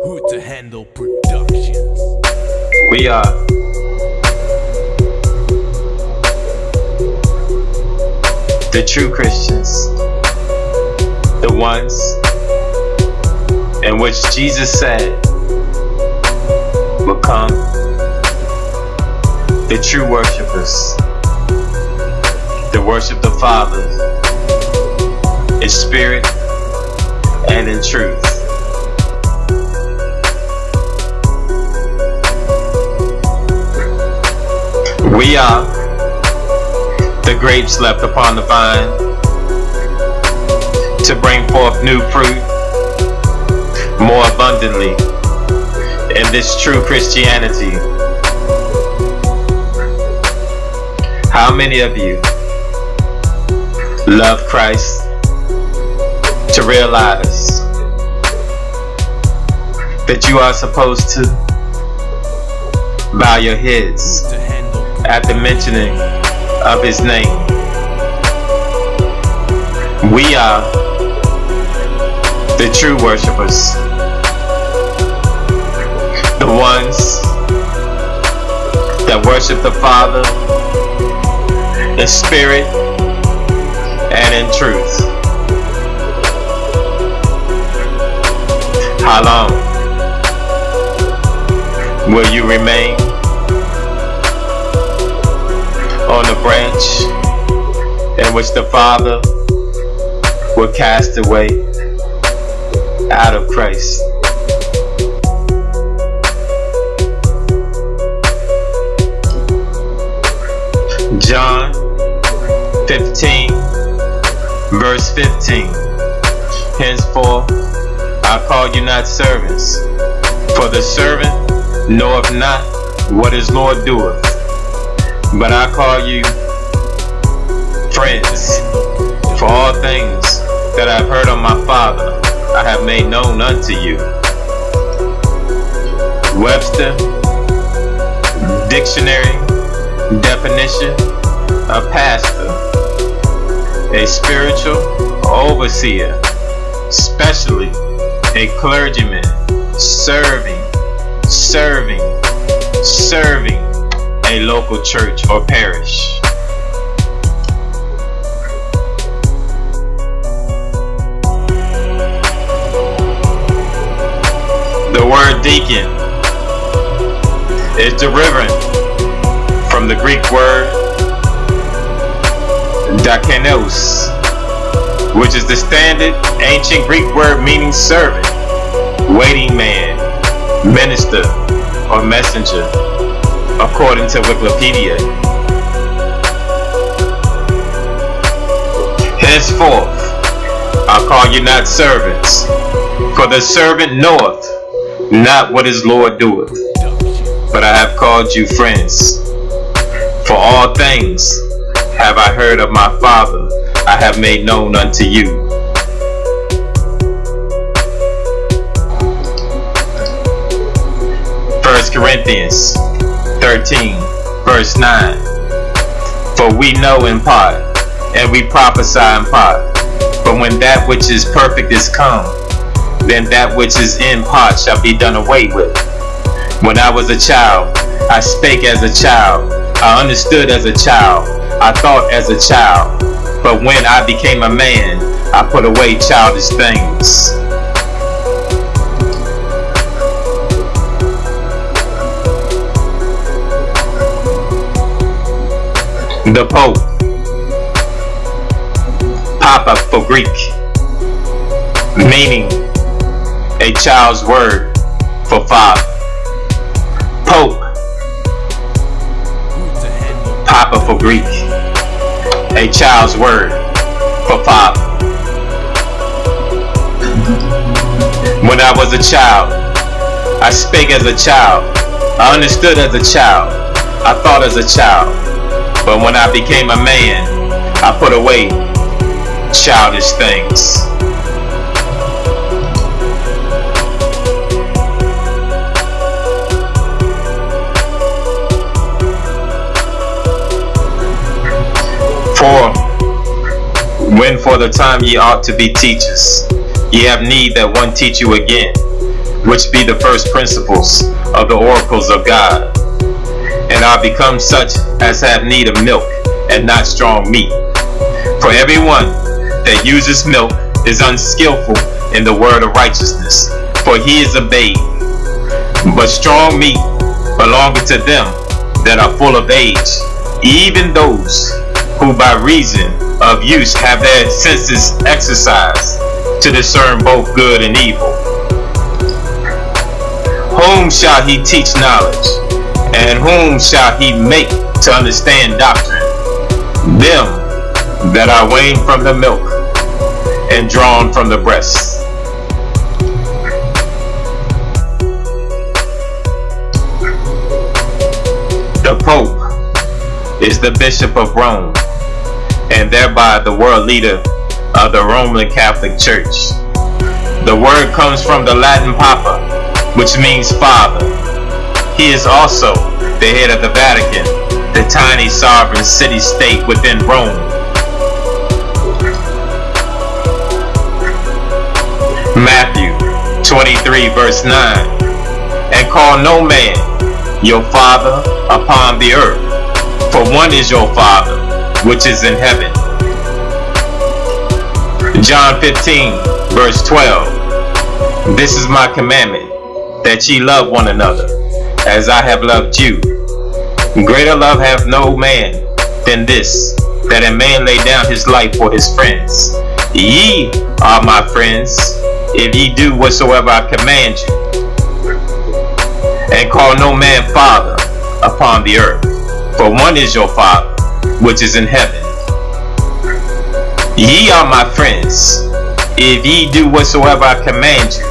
Who to Handle Productions. We are the true Christians, the ones in which Jesus said will come, the true worshipers, that worship the Father in spirit and in truth. We are the grapes left upon the vine to bring forth new fruit more abundantly in this true Christianity. How many of you love Christ to realize that you are supposed to bow your heads at the mentioning of His name? We are the true worshipers, the ones that worship the Father in spirit and in truth. How long will you remain on the branch in which the Father will cast away out of Christ? John 15 verse 15. Henceforth I call you not servants, for the servant knoweth not what his Lord doeth, but I call you friends, for all things that I've heard of my Father I have made known unto you. Webster Dictionary definition: a pastor, a spiritual overseer, especially a clergyman, serving a local church or parish. The word deacon is derived from the Greek word diakonos, which is the standard ancient Greek word meaning servant, waiting man, minister, or messenger, according to Wikipedia. Henceforth I call you not servants, for the servant knoweth not what his Lord doeth, but I have called you friends. For all things have I heard of my Father I have made known unto you. First Corinthians 13 verse 9. For we know in part, and we prophesy in part, but when that which is perfect is come, then that which is in part shall be done away with. When I was a child, I spake as a child, I understood as a child, I thought as a child, but when I became a man, I put away childish things. The Pope, Papa for Greek, meaning a child's word for father. Pope, Papa for Greek, a child's word for father. When I was a child, I spake as a child, I understood as a child, I thought as a child, but when I became a man, I put away childish things. For When for the time ye ought to be teachers, ye have need that one teach you again, which be the first principles of the oracles of God, and are become such as have need of milk, and not strong meat. For everyone that uses milk is unskillful in the word of righteousness, for he is a babe. But strong meat belongeth to them that are full of age, even those who by reason of use have their senses exercised to discern both good and evil. Whom shall he teach knowledge, and whom shall he make to understand doctrine? Them that are weaned from the milk and drawn from the breast. The Pope is the Bishop of Rome, and thereby the world leader of the Roman Catholic Church. The word comes from the Latin papa, which means father. He is also the head of the Vatican, the tiny sovereign city-state within Rome. Matthew 23 verse 9. And call no man your father upon the earth, for one is your Father, which is in heaven. John 15 verse 12. This is my commandment, that ye love one another, as I have loved you. Greater love hath no man than this, that a man lay down his life for his friends. Ye are my friends, if ye do whatsoever I command you. And call no man father upon the earth, for one is your Father, which is in heaven. Ye are my friends, if ye do whatsoever I command you.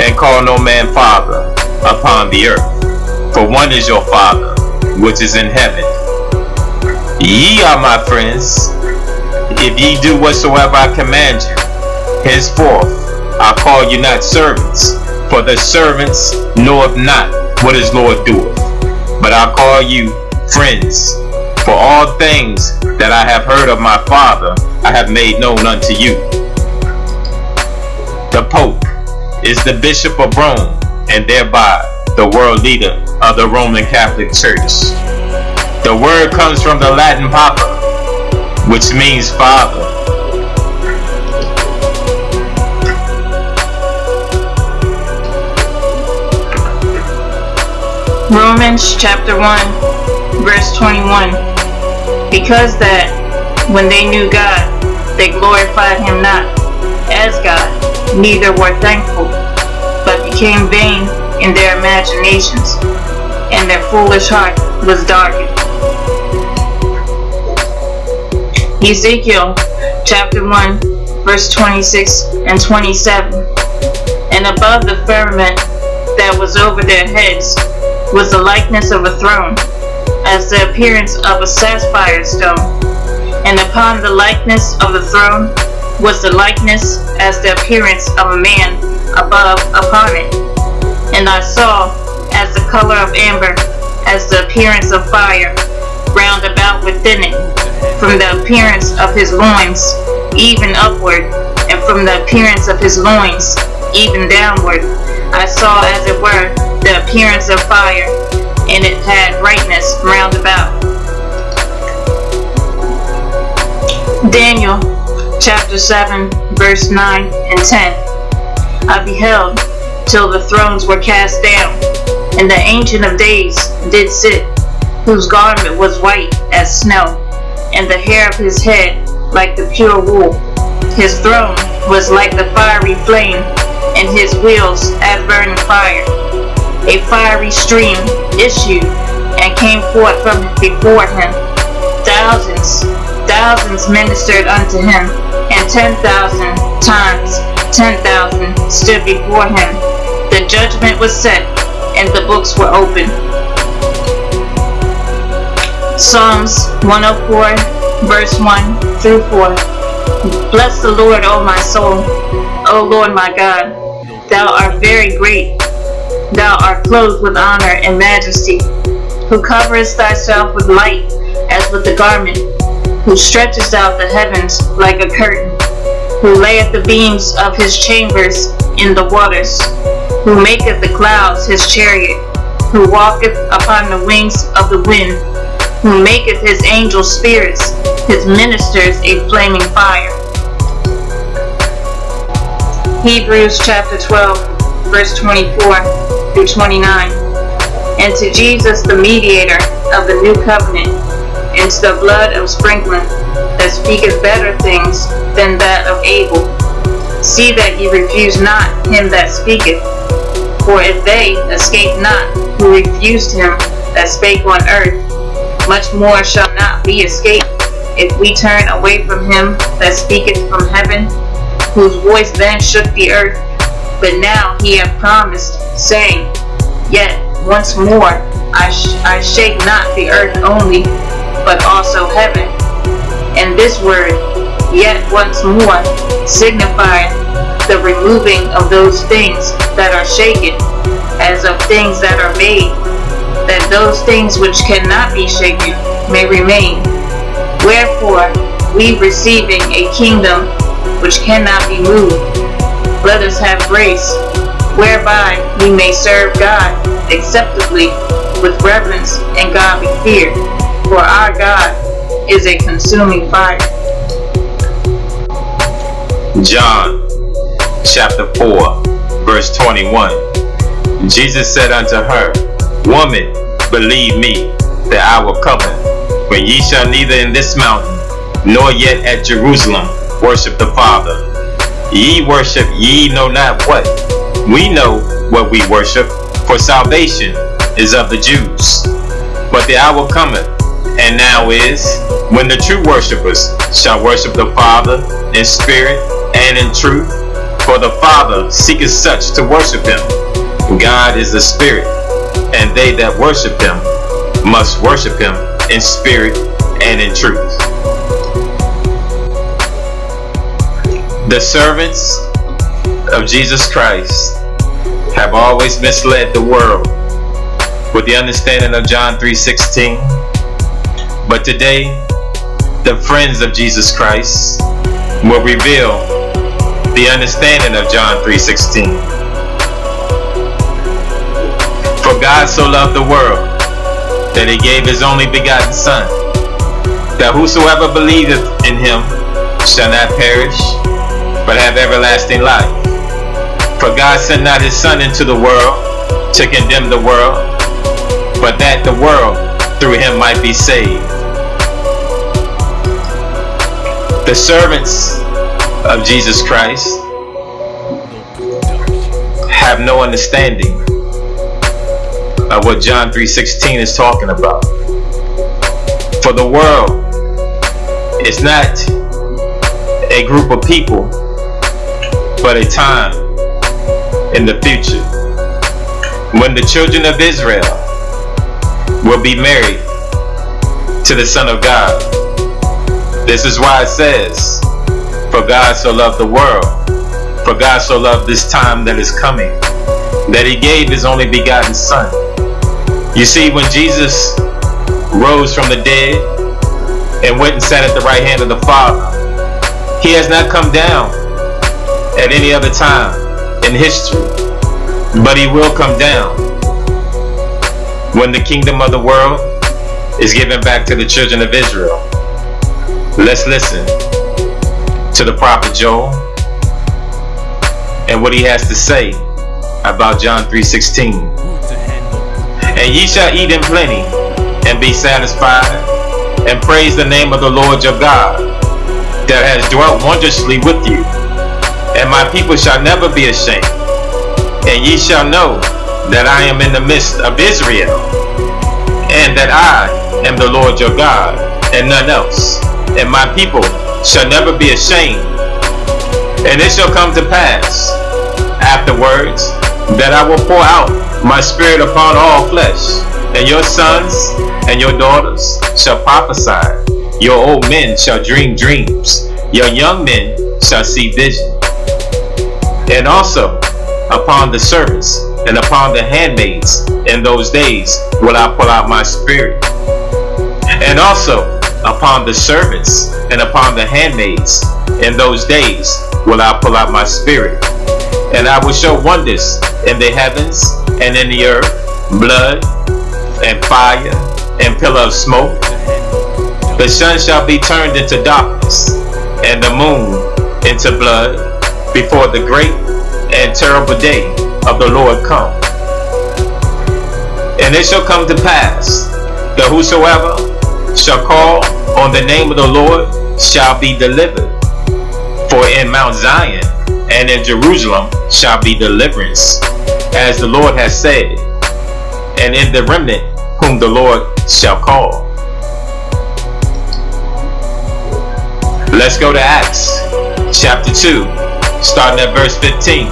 And call no man father upon the earth, for one is your Father, which is in heaven. Ye are my friends, if ye do whatsoever I command you. Henceforth I call you not servants, for the servants knoweth not what his Lord doeth. But I call you friends, for all things that I have heard of my Father I have made known unto you. The Pope is the Bishop of Rome, and thereby the world leader of the Roman Catholic Church. The word comes from the Latin papa, which means father. Romans chapter 1 verse 21. Because that when they knew God, they glorified him not as God, neither were thankful, but became vain in their imaginations, and their foolish heart was darkened. Ezekiel chapter 1 verse 26 and 27. And above the firmament that was over their heads was the likeness of a throne, as the appearance of a sapphire stone, and upon the likeness of the throne was the likeness as the appearance of a man above upon it. And I saw as the color of amber, as the appearance of fire, round about within it, from the appearance of his loins even upward, and from the appearance of his loins even downward. I saw as it were the appearance of fire, and it had brightness round about. Daniel chapter 7 verse 9 and 10. I beheld till the thrones were cast down, and the Ancient of Days did sit, whose garment was white as snow, and the hair of his head like the pure wool. His throne was like the fiery flame, and his wheels as burning fire. A fiery stream issued and came forth from before him. Thousands ministered unto him, and 10,000 times 10,000 stood before him. The judgment was set, and the books were opened. Psalms 104 verse 1 through 4. Bless the Lord, O my soul. O Lord my God, thou art very great. Thou art clothed with honor and majesty, who coverest thyself with light as with a garment, who stretches out the heavens like a curtain, who layeth the beams of his chambers in the waters, who maketh the clouds his chariot, who walketh upon the wings of the wind, who maketh his angels spirits, his ministers a flaming fire. Hebrews chapter 12, verse 24 through 29. And to Jesus, the mediator of the new covenant, and to the blood of sprinkling, that speaketh better things than that of Abel. See that ye refuse not him that speaketh. For if they escape not who refused him that spake on earth, much more shall not we escape, if we turn away from him that speaketh from heaven, whose voice then shook the earth. But now he hath promised, saying, Yet once more I shake not the earth only, but also heaven. And this word, yet once more, signifieth the removing of those things that are shaken, as of things that are made, that those things which cannot be shaken may remain. Wherefore, we receiving a kingdom which cannot be moved, let us have grace, whereby we may serve God acceptably with reverence and godly fear, for our God is a consuming fire. John chapter 4, verse 21. Jesus said unto her, Woman, believe me, the hour cometh, when ye shall neither in this mountain, nor yet at Jerusalem, worship the Father. Ye worship ye know not what. We know what we worship, for salvation is of the Jews. But the hour cometh, and now is, when the true worshippers shall worship the Father in spirit and in truth, for the Father seeketh such to worship him. God is the Spirit, and they that worship him must worship him in spirit and in truth. The servants of Jesus Christ have always misled the world with the understanding of John 3:16. But today, the friends of Jesus Christ will reveal the understanding of John 3:16. For God so loved the world that he gave his only begotten Son, that whosoever believeth in him shall not perish, but have everlasting life. For God sent not his Son into the world to condemn the world, but that the world through him might be saved. The servants of Jesus Christ have no understanding of what John 3:16 is talking about. For the world is not a group of people, but a time in the future when the children of Israel will be married to the Son of God. This is why it says, for God so loved the world, for God so loved this time that is coming, that he gave his only begotten Son. You see, when Jesus rose from the dead and went and sat at the right hand of the Father, he has not come down at any other time in history, but he will come down when the kingdom of the world is given back to the children of Israel. Let's listen to the prophet Joel and what he has to say about John 3:16. And ye shall eat in plenty and be satisfied, and praise the name of the Lord your God, that has dwelt wondrously with you. And my people shall never be ashamed. And ye shall know that I am in the midst of Israel, and that I am the Lord your God, and none else. And my people shall never be ashamed. And it shall come to pass afterwards that I will pour out my spirit upon all flesh, and your sons and your daughters shall prophesy, your old men shall dream dreams, your young men shall see vision. And also upon the servants and upon the handmaids in those days will I pour out my spirit. And also upon the servants and upon the handmaids. In those days will I pull out my spirit, and I will show wonders in the heavens and in the earth, blood and fire and pillar of smoke. The sun shall be turned into darkness, and the moon into blood, before the great and terrible day of the Lord come. And it shall come to pass that whosoever shall call on the name of the Lord shall be delivered. For in Mount Zion and in Jerusalem shall be deliverance, as the Lord has said, and in the remnant whom the Lord shall call. Let's go to Acts chapter 2, starting at verse 15.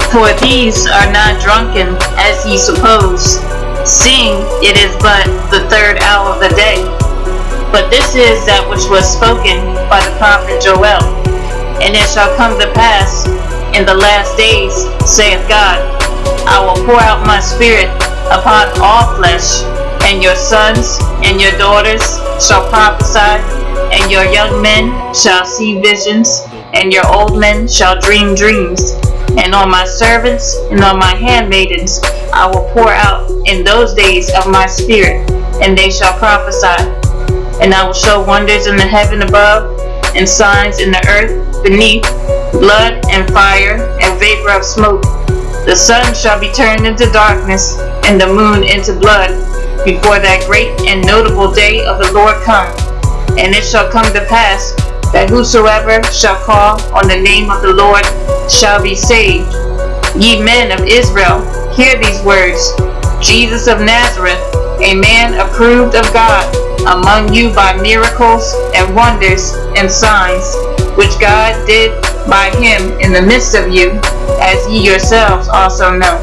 For these are not drunken, as ye suppose, seeing it is but the third hour of the day. But this is that which was spoken by the prophet Joel. And it shall come to pass in the last days, saith God, I will pour out my spirit upon all flesh, and your sons and your daughters shall prophesy, and your young men shall see visions, and your old men shall dream dreams. And on my servants and on my handmaidens I will pour out in those days of my spirit, and they shall prophesy. And I will show wonders in the heaven above, and signs in the earth beneath, blood and fire and vapor of smoke. The sun shall be turned into darkness, and the moon into blood, before that great and notable day of the Lord come. And it shall come to pass that whosoever shall call on the name of the Lord shall be saved. Ye men of Israel, hear these words. Jesus of Nazareth, a man approved of God among you by miracles and wonders and signs, which God did by him in the midst of you, as ye yourselves also know.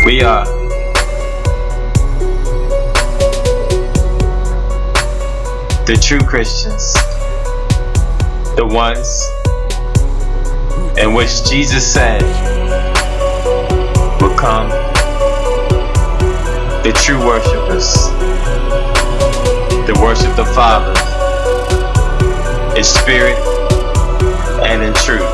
We are the true Christians, the ones in which Jesus said will come, the true worshipers, that worship the Father in spirit and in truth.